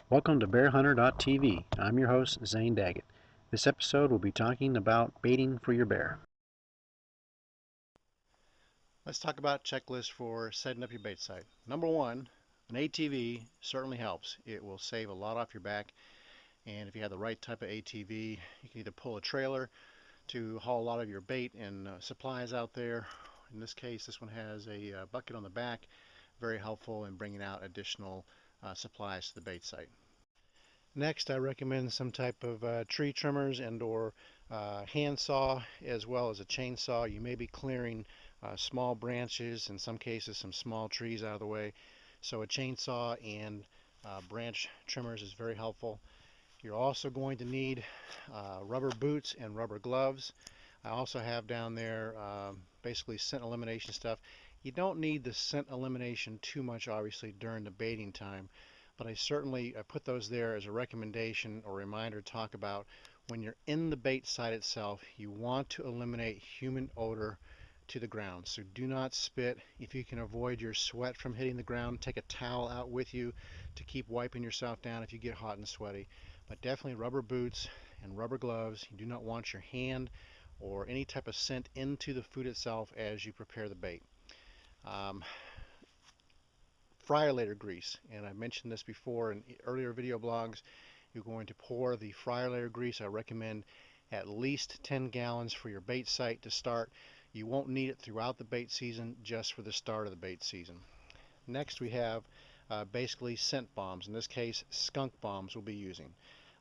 Welcome to BearHunter.tv. I'm your host, Zane Daggett. This episode will be talking about baiting for your bear. Let's talk about checklists for setting up your bait site. Number one, an ATV certainly helps. It will save a lot off your back, and if you have the right type of ATV, you can either pull a trailer to haul a lot of your bait and supplies out there. In this case, this one has a bucket on the back, very helpful in bringing out additional supplies to the bait site. Next, I recommend some type of tree trimmers and or hand saw as well as a chainsaw. You may be clearing small branches, in some cases some small trees out of the way. So a chainsaw and branch trimmers is very helpful. You're also going to need rubber boots and rubber gloves. I also have down there basically scent elimination stuff. You don't need the scent elimination too much obviously during the baiting time, but I certainly put those there as a recommendation or reminder to talk about when you're in the bait site itself. You want to eliminate human odor to the ground. So do not spit. If you can avoid your sweat from hitting the ground, take a towel out with you to keep wiping yourself down if you get hot and sweaty. But definitely rubber boots and rubber gloves. You do not want your hand or any type of scent into the food itself as you prepare the bait. Um, Fryer later grease, and I mentioned this before in earlier video blogs. You're going to pour the fryer layer grease. I recommend at least 10 gallons for your bait site to start. You won't need it throughout the bait season, just for the start of the bait season. Next we have basically scent bombs. In this case, skunk bombs we'll be using.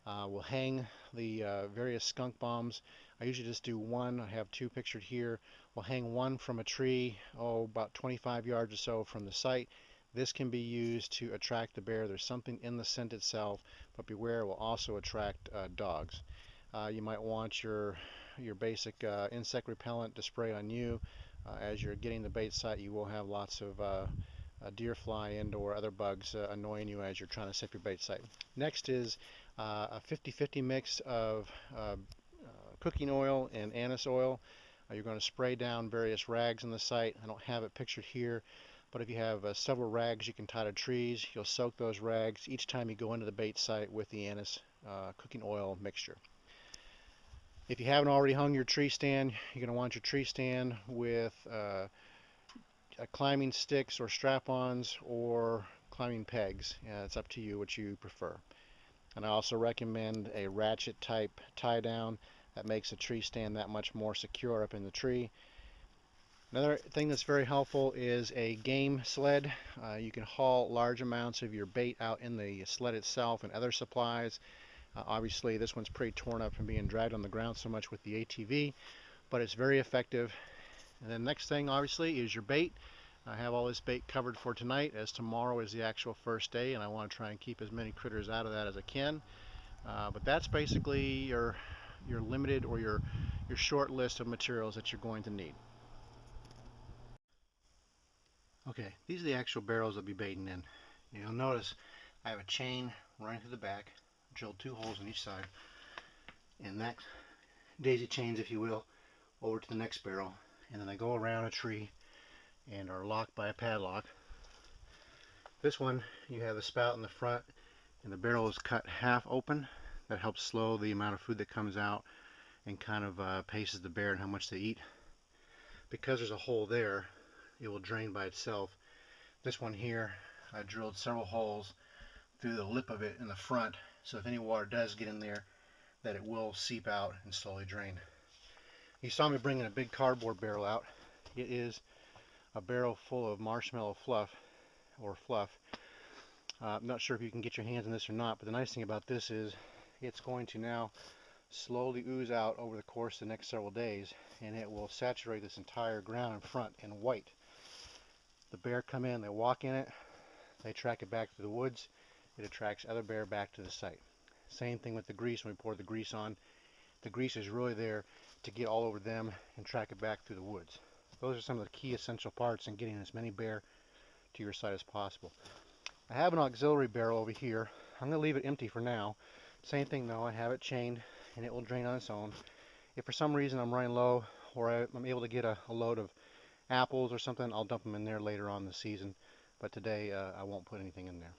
We'll hang the various skunk bombs. I usually just do one. I have two pictured here. We'll hang one from a tree, about 25 yards or so from the site. This can be used to attract the bear. There's something in the scent itself, but beware, it will also attract dogs. You might want your basic insect repellent to spray on you. As you're getting the bait site, you will have lots of deer fly and or other bugs annoying you as you're trying to set your bait site. Next is a 50-50 mix of cooking oil and anise oil. You're going to spray down various rags on the site. I don't have it pictured here, but if you have several rags you can tie to trees, you'll soak those rags each time you go into the bait site with the anise cooking oil mixture. If you haven't already hung your tree stand, you're going to want your tree stand with climbing sticks or strap-ons or climbing pegs. It's up to you what you prefer. And I also recommend a ratchet type tie down that makes a tree stand that much more secure up in the tree. Another thing that's very helpful is a game sled. You can haul large amounts of your bait out in the sled itself and other supplies. Obviously this one's pretty torn up from being dragged on the ground so much with the ATV, but it's very effective. And then next thing obviously is your bait. I have all this bait covered for tonight, as tomorrow is the actual first day and I want to try and keep as many critters out of that as I can. But that's basically your limited or your short list of materials that you're going to need. Okay, these are the actual barrels I'll be baiting in. You'll notice I have a chain running through the back, drilled 2 holes on each side, and that daisy chains, if you will, over to the next barrel, and then they go around a tree and are locked by a padlock. This one, you have the spout in the front and the barrel is cut half open. That helps slow the amount of food that comes out and kind of paces the bear and how much they eat. Because there's a hole there, it will drain by itself. This one here, I drilled several holes through the lip of it in the front, so if any water does get in there, that it will seep out and slowly drain. You saw me bringing a big cardboard barrel out. It is a barrel full of marshmallow fluff. I'm not sure if you can get your hands on this or not, but the nice thing about this is it's going to now slowly ooze out over the course of the next several days, and it will saturate this entire ground in front in white. The bear come in, they walk in it, they track it back to the woods, it attracts other bear back to the site. Same thing with the grease. When we pour the grease on, the grease is really there to get all over them and track it back through the woods. Those are some of the key essential parts in getting as many bear to your site as possible. I have an auxiliary barrel over here. I'm going to leave it empty for now. Same thing though, I have it chained and it will drain on its own. If for some reason I'm running low or I'm able to get a load of apples or something, I'll dump them in there later on in the season. But today I won't put anything in there.